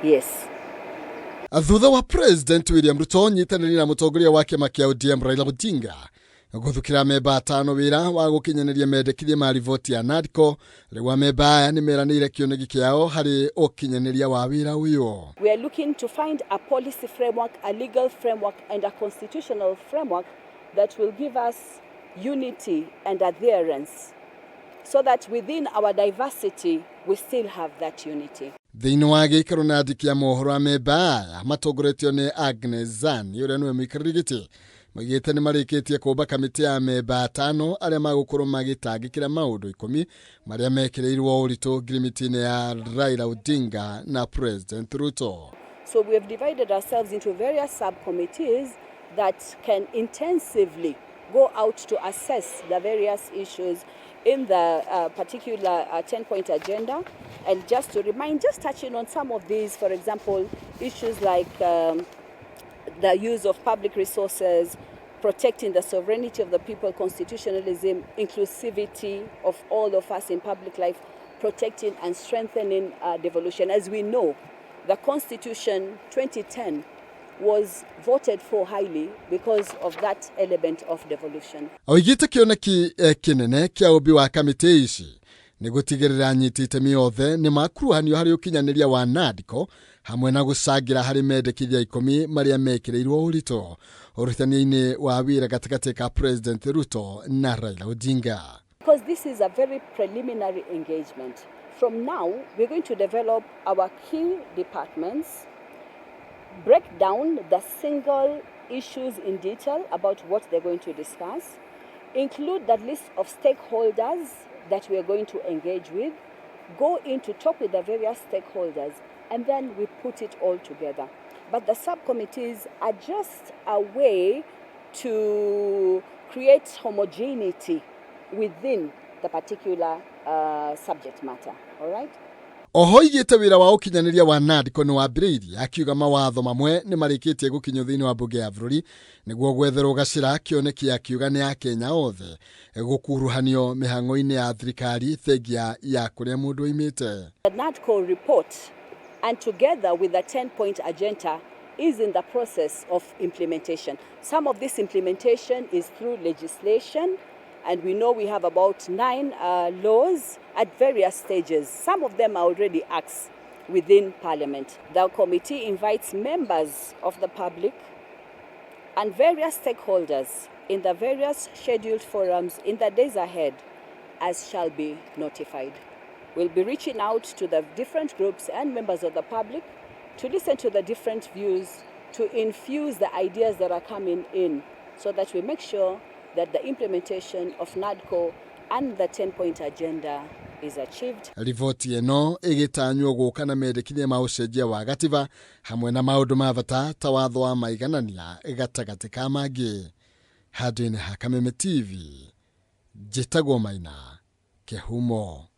Yes. Thutha wa President William Ruto nyitanĩri na mũtongoria wa kĩama kĩa ODM Raila Odinga guthukira AMEMBA ATANO wĩra wa gũkinyaniria mendekithia ma riboti ya NADCO, rĩu AMEMBA aya nĩmeranĩire kĩoneki kĩao harĩ ũkinyaniria wa wĩra ũyũ. We are looking to find a policy framework, a legal framework and a constitutional framework that will give us unity and adherence so that within our diversity we still have that unity. Thĩinĩ wa gĩikaro na andiki a mohoro AMEMBA aya matongoretio nĩ AGNES ũrĩa nĩwe mũikarĩri gĩtĩ magĩte nĩ marĩkĩtie kũmba kamĩtĩ ya AMEMBA ATANO arĩa magũkorwo magĩtangĩkĩra maũndũ 10 marĩa mekĩrĩirwo ũritũ ngirimiti-inĩ ya Raila Odinga na President Ruto. So we have divided ourselves into various subcommittees that can intensively go out to assess the various issues in the particular 10-point agenda. And just to remind, just touching on some of these, for example, issues like the use of public resources, protecting the sovereignty of the people, constitutionalism, inclusivity of all of us in public life, protecting and strengthening devolution. As we know, the Constitution 2010 was voted for highly because of that element of devolution. Oigite kĩoneki kĩnene kĩa ũmbi wa kamĩtĩ ici nĩ gũtigĩrĩra anyiti itemi othe nĩ makuruhanio harĩ ũkinyanĩria wa NADCO hamwe na gũcangĩra harĩ mendekithia 10 marĩa mekĩrĩirwo ũritũ ũrutani-inĩ wa wĩra gatagatĩ ka President Ruto na Raila Odinga. Because this is a very preliminary engagement. From now, we're going to develop our key departments, break down the single issues in detail about what they're going to discuss, include the list of stakeholders that we are going to engage with, go in to talk with the various stakeholders, and then we put it all together. But the subcommittees are just a way to create homogeneity within the particular subject matter, all right? Oho igĩte wĩra wa ũkinyanĩria wa NADCO nĩ wambĩrĩirie akiuga mawatho mamwe nĩ marĩkĩtie gũkinywo thĩinĩ wa mbunge ya bũrũri nĩguo gwetherwo gacĩra kĩoneki akiuga nĩ Akenya othe gũkuruhanio mĩhang'o-inĩ ya thirikari thengia ya kũrĩa mũndũ oimĩte. The NADCO report and together with the 10-point agenda is in the process of implementation. Some of this implementation is through legislation, and we know we have about 9 laws at various stages. Some of them are already acts within Parliament. The committee invites members of the public and various stakeholders in the various scheduled forums in the days ahead, as shall be notified. We'll be reaching out to the different groups and members of the public to listen to the different views, to infuse the ideas that are coming in so that we make sure that the implementation of NADCO and the 10-point agenda is achieved. Riboti ĩno ĩgĩtanywo gũka na mendekithia ma ũcenjia wa gatiba hamwe na maũndũ ma bata ta watho wa maiganania gatagatĩ ka mangĩ. Handũ-inĩ ha Kameme TV, njĩtagwo Maina Kĩhumo.